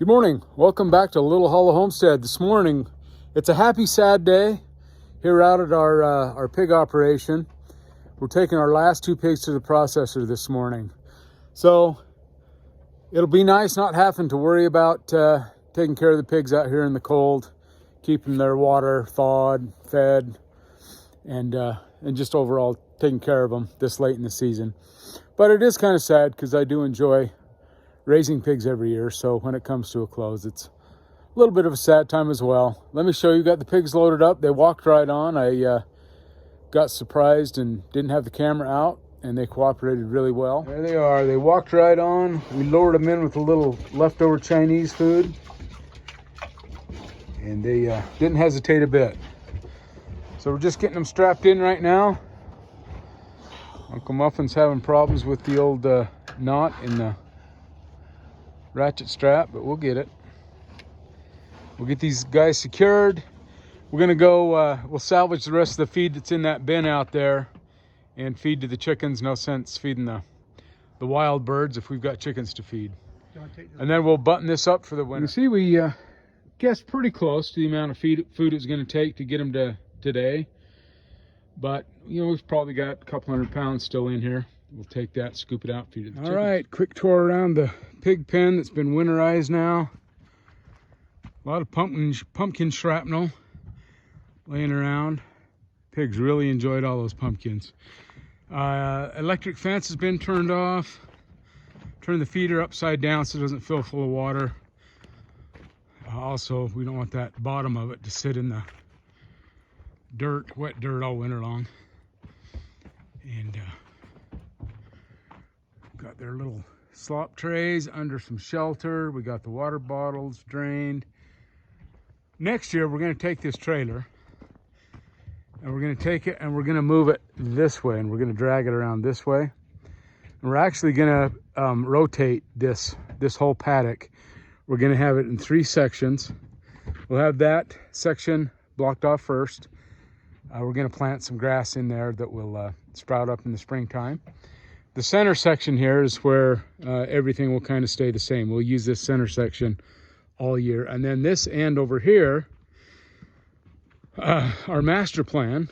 Good morning. Welcome back to Little Hollow Homestead. This morning, it's a happy, sad day here out at our pig operation. We're taking our last two pigs to the processor this morning. So it'll be nice not having to worry about taking care of the pigs out here in the cold, keeping their water thawed, fed, and just overall taking care of them this late in the season. But it is kind of sad because I do enjoy raising pigs every year, so when it comes to a close, it's a little bit of a sad time as well. Let me show you. Got the pigs loaded up. They walked right on. I got surprised and didn't have the camera out, and they cooperated really well. There they are. They walked right on. We lowered them in with a little leftover Chinese food, and they didn't hesitate a bit. So we're just getting them strapped in right now. Uncle Muffin's having problems with the old knot in the ratchet strap, but we'll get it. We'll get these guys secured. We're gonna go, we'll salvage the rest of the feed that's in that bin out there and feed to the chickens. No sense feeding the wild birds if we've got chickens to feed. And then we'll button this up for the winter. You see, we guessed pretty close to the amount of food it's gonna take to get them to today. But, you know, we've probably got a couple 100 pounds still in here. We'll take that, scoop it out, feed it to the chickens. All right, quick tour around the pig pen that's been winterized now. A lot of pumpkin shrapnel laying around. Pigs really enjoyed all those pumpkins. Electric fence has been turned off. Turn the feeder upside down so it doesn't fill full of water. Also, we don't want that bottom of it to sit in the dirt, wet dirt all winter long. And got their little slop trays under some shelter. We got the water bottles drained. Next year, we're going to take this trailer and we're going to take it and we're going to move it this way, and we're going to drag it around this way. And we're actually going to rotate this whole paddock. We're going to have it in 3 sections. We'll have that section blocked off first. We're going to plant some grass in there that will sprout up in the springtime. The center section here is where everything will kind of stay the same. We'll use this center section all year. And then this end over here, our master plan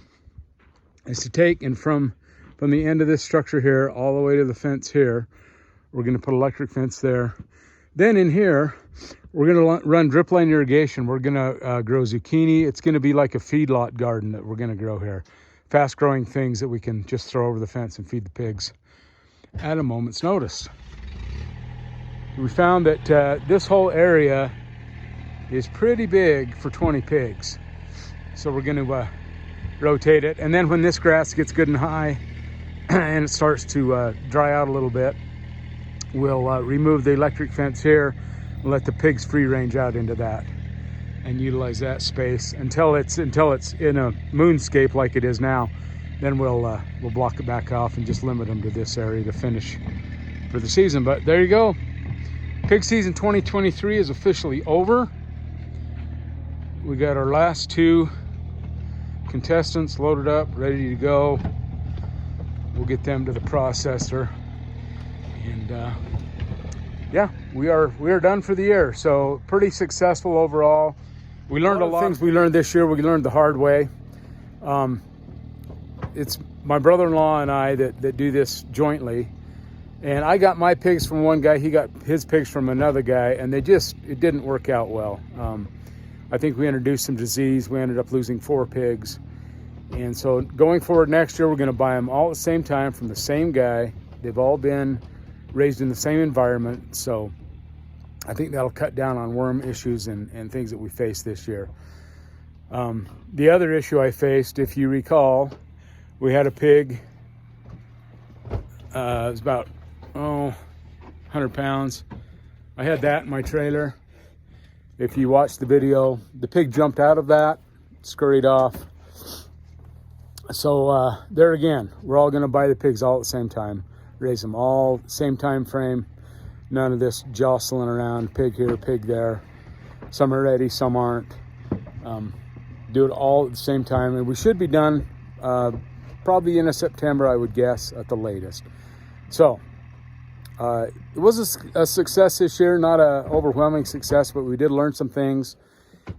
is to take and from the end of this structure here all the way to the fence here, we're going to put electric fence there. Then in here, we're going to run drip line irrigation. We're going to grow zucchini. It's going to be like a feedlot garden that we're going to grow here. Fast growing things that we can just throw over the fence and feed the pigs at a moment's notice. We found that this whole area is pretty big for 20 pigs. So we're going to rotate it. And then when this grass gets good and high and it starts to dry out a little bit, we'll remove the electric fence here and let the pigs free range out into that and utilize that space until it's in a moonscape like it is now. Then we'll block it back off and just limit them to this area to finish for the season. But there you go. Pig season 2023 is officially over. We got our last 2 contestants loaded up, ready to go. We'll get them to the processor. And yeah, we are done for the year. So pretty successful overall. We learned a lot of things we learned this year. We learned the hard way. It's my brother-in-law and I that do this jointly. And I got my pigs from one guy, he got his pigs from another guy, and it didn't work out well. I think we introduced some disease. We ended up losing 4 pigs. And so going forward next year, we're gonna buy them all at the same time from the same guy. They've all been raised in the same environment. So I think that'll cut down on worm issues and things that we face this year. The other issue I faced, if you recall, we had a pig, it was about, 100 pounds. I had that in my trailer. If you watch the video, the pig jumped out of that, scurried off. So there again, we're all gonna buy the pigs all at the same time, raise them all same time frame. None of this jostling around, pig here, pig there. Some are ready, some aren't. Do it all at the same time, and we should be done probably in September, I would guess, at the latest. So It was a success this year, not an overwhelming success, but we did learn some things.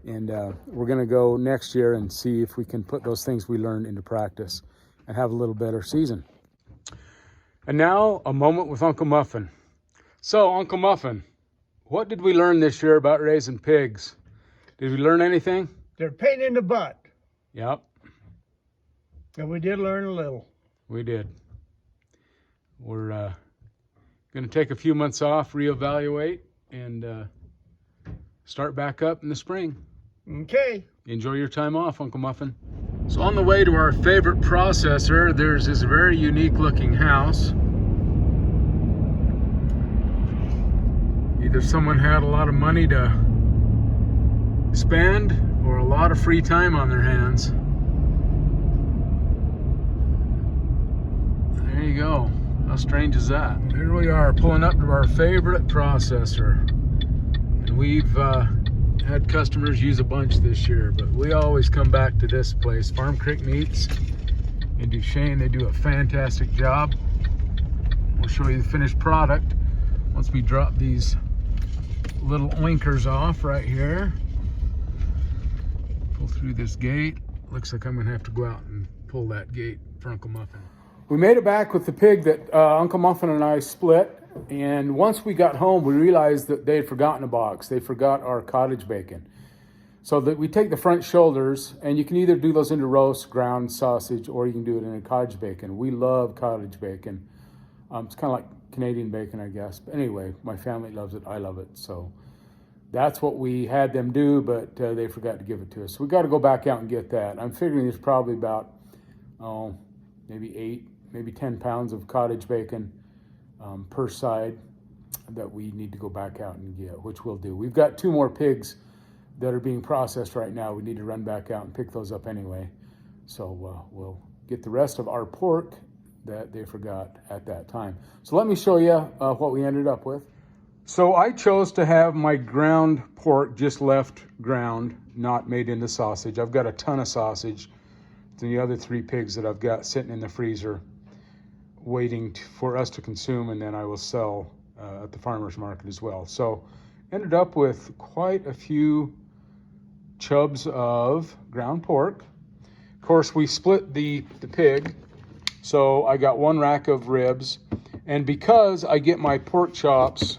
And we're going to go next year and see if we can put those things we learned into practice and have a little better season. And now, a moment with Uncle Muffin. So, Uncle Muffin, what did we learn this year about raising pigs? Did we learn anything? They're a pain in the butt. Yep. And we did learn a little. We did. We're going to take a few months off, reevaluate, and start back up in the spring. Okay. Enjoy your time off, Uncle Muffin. So on the way to our favorite processor, there's this very unique looking house. Either someone had a lot of money to spend or a lot of free time on their hands. There you go. How strange is that? Here we are pulling up to our favorite processor. And we've had customers use a bunch this year, but we always come back to this place, Farm Creek Meats in Duchesne. They do a fantastic job. We'll show you the finished product once we drop these little oinkers off right here. Pull through this gate. Looks like I'm gonna have to go out and pull that gate for Uncle Muffin. We made it back with the pig that Uncle Muffin and I split. And once we got home, we realized that they had forgotten a box. They forgot our cottage bacon. So that we take the front shoulders, and you can either do those into roast, ground sausage, or you can do it in a cottage bacon. We love cottage bacon. It's kind of like Canadian bacon, I guess. But anyway, my family loves it. I love it. So that's what we had them do, but they forgot to give it to us. So we got to go back out and get that. I'm figuring there's probably about, maybe 8, maybe 10 pounds of cottage bacon per side that we need to go back out and get, which we'll do. We've got 2 more pigs that are being processed right now. We need to run back out and pick those up anyway. So we'll get the rest of our pork that they forgot at that time. So let me show you what we ended up with. So I chose to have my ground pork just left ground, not made into sausage. I've got a ton of sausage. The other 3 pigs that I've got sitting in the freezer waiting for us to consume, and then I will sell at the farmer's market as well. So ended up with quite a few chubs of ground pork. Of course, we split the pig, so I got 1 rack of ribs. And because I get my pork chops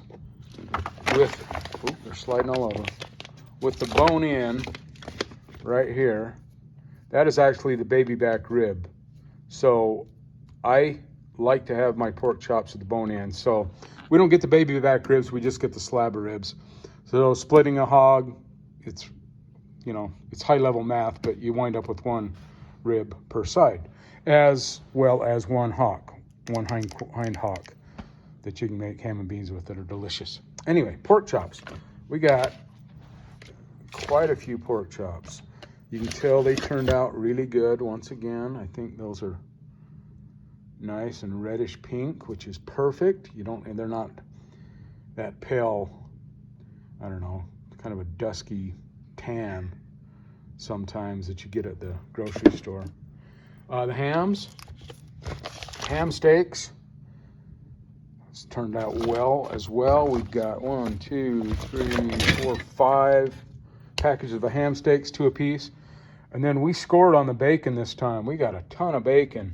with, they're sliding all over, with the bone in right here, that is actually the baby back rib. So I like to have my pork chops with the bone in. So we don't get the baby back ribs, we just get the slab of ribs. So splitting a hog, it's, it's high level math, but you wind up with 1 rib per side, as well as 1 hock, 1 hind hock that you can make ham and beans with that are delicious. Anyway, pork chops. We got quite a few pork chops. You can tell they turned out really good. Once again, I think those are nice and reddish pink, which is perfect. And they're not that pale, I don't know, kind of a dusky tan sometimes that you get at the grocery store. The ham steaks, it's turned out well as well. We've got 1, 2, 3, 4, 5 packages of ham steaks, 2 apiece. And then we scored on the bacon this time. We got a ton of bacon.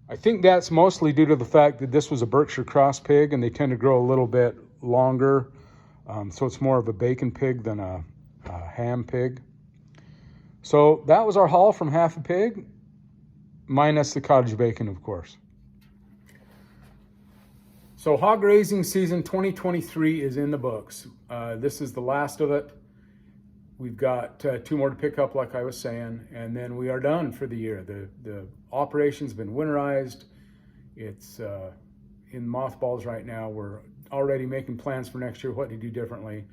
I think that's mostly due to the fact that this was a Berkshire cross pig, and they tend to grow a little bit longer. So it's more of a bacon pig than a ham pig. So that was our haul from half a pig, minus the cottage bacon, of course. So hog raising season 2023 is in the books. This is the last of it. We've got 2 more to pick up, like I was saying, and then we are done for the year. The operation's been winterized. It's in mothballs right now. We're already making plans for next year, what to do differently.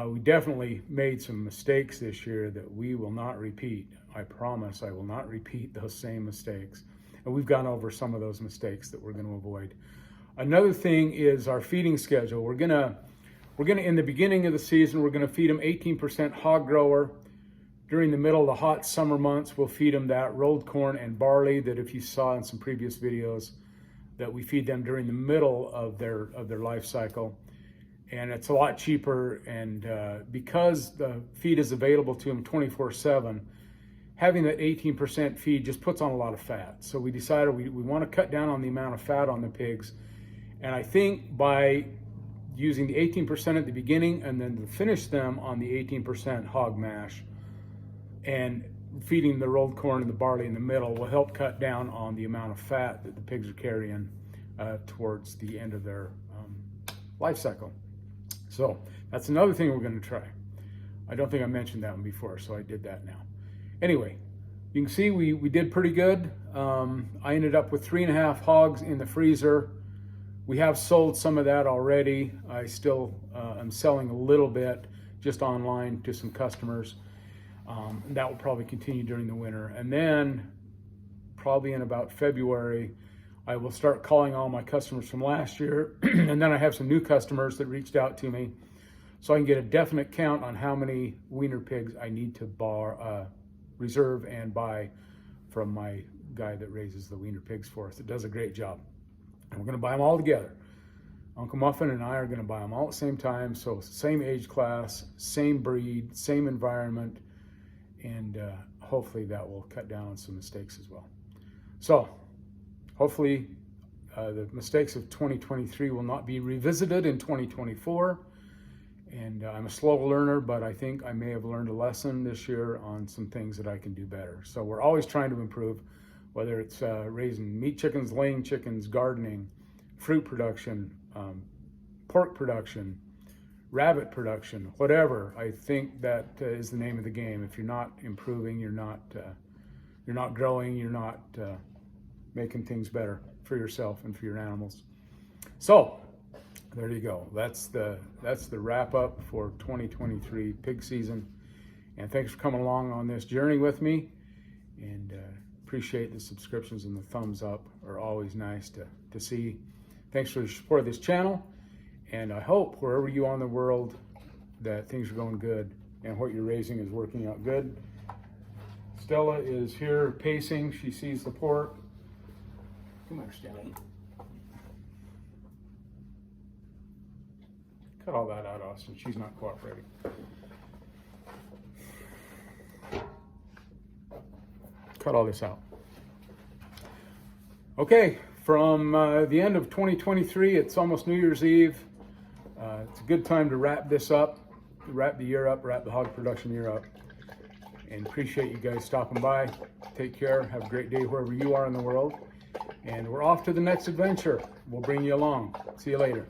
We definitely made some mistakes this year that we will not repeat. I promise I will not repeat those same mistakes. And we've gone over some of those mistakes that we're going to avoid. Another thing is our feeding schedule. We're gonna, in the beginning of the season, we're gonna feed them 18% hog grower. During the middle of the hot summer months, we'll feed them that rolled corn and barley that if you saw in some previous videos, that we feed them during the middle of their life cycle. And it's a lot cheaper, and because the feed is available to them 24/7, having that 18% feed just puts on a lot of fat. So we decided we want to cut down on the amount of fat on the pigs. And I think by using the 18% at the beginning and then to finish them on the 18% hog mash and feeding the rolled corn and the barley in the middle will help cut down on the amount of fat that the pigs are carrying towards the end of their life cycle. So that's another thing we're going to try. I don't think I mentioned that one before, so I did that now. Anyway, you can see we did pretty good. I ended up with 3.5 hogs in the freezer. We have sold some of that already. I still am selling a little bit just online to some customers. That will probably continue during the winter. And then probably in about February, I will start calling all my customers from last year. And then I have some new customers that reached out to me so I can get a definite count on how many wiener pigs I need to reserve and buy from my guy that raises the wiener pigs for us. It does a great job. And we're going to buy them all together. Uncle Muffin and I are going to buy them all at the same time. So same age class, same breed, same environment. And hopefully that will cut down on some mistakes as well. So hopefully the mistakes of 2023 will not be revisited in 2024. And I'm a slow learner, but I think I may have learned a lesson this year on some things that I can do better. So we're always trying to improve, whether it's raising meat chickens, laying chickens, gardening, fruit production, pork production, rabbit production, whatever. I think that is the name of the game. If you're not improving, you're not growing, you're not making things better for yourself and for your animals. So there you go. That's the wrap up for 2023 pig season. And thanks for coming along on this journey with me. And appreciate the subscriptions and the thumbs up are always nice to see. Thanks for the support of this channel. And I hope wherever you are in the world that things are going good and what you're raising is working out good. Stella is here pacing. She sees the pork. Come here, Stella. Cut all that out, Austin. She's not cooperating. Cut all this out. Okay, from the end of 2023, it's almost New Year's Eve. It's a good time to wrap this up, wrap the year up, wrap the hog production year up. And appreciate you guys stopping by. Take care. Have a great day wherever you are in the world. And we're off to the next adventure. We'll bring you along. See you later.